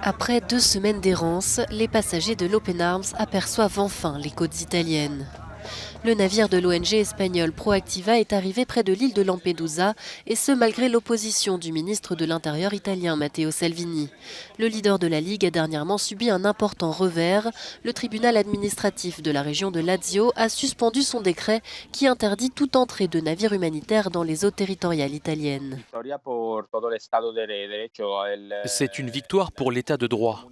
Après 2 semaines d'errance, les passagers de l'Open Arms aperçoivent enfin les côtes italiennes. Le navire de l'ONG espagnole Proactiva est arrivé près de l'île de Lampedusa, et ce malgré l'opposition du ministre de l'Intérieur italien Matteo Salvini. Le leader de la Ligue a dernièrement subi un important revers. Le tribunal administratif de la région de Lazio a suspendu son décret qui interdit toute entrée de navires humanitaires dans les eaux territoriales italiennes. C'est une victoire pour l'état de droit.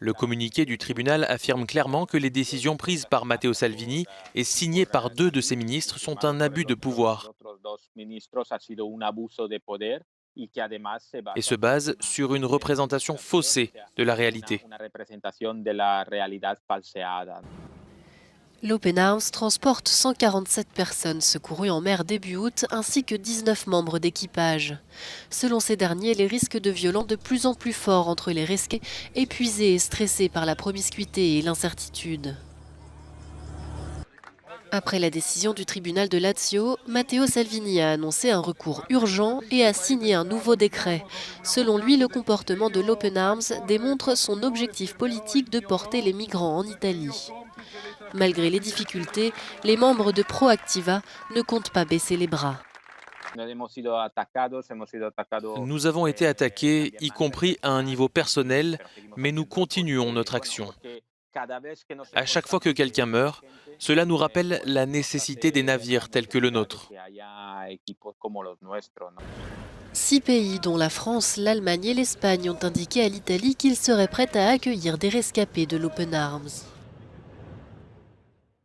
Le communiqué du tribunal affirme clairement que les décisions prises par Matteo Salvini et signées par 2 de ses ministres sont un abus de pouvoir et se basent sur une représentation faussée de la réalité. L'Open Arms transporte 147 personnes secourues en mer début août ainsi que 19 membres d'équipage. Selon ces derniers, les risques de violents de plus en plus forts entre les rescapés, épuisés et stressés par la promiscuité et l'incertitude. Après la décision du tribunal de Lazio, Matteo Salvini a annoncé un recours urgent et a signé un nouveau décret. Selon lui, le comportement de l'Open Arms démontre son objectif politique de porter les migrants en Italie. Malgré les difficultés, les membres de Proactiva ne comptent pas baisser les bras. Nous avons été attaqués, y compris à un niveau personnel, mais nous continuons notre action. À chaque fois que quelqu'un meurt, cela nous rappelle la nécessité des navires tels que le nôtre. 6 pays, dont la France, l'Allemagne et l'Espagne, ont indiqué à l'Italie qu'ils seraient prêts à accueillir des rescapés de l'Open Arms.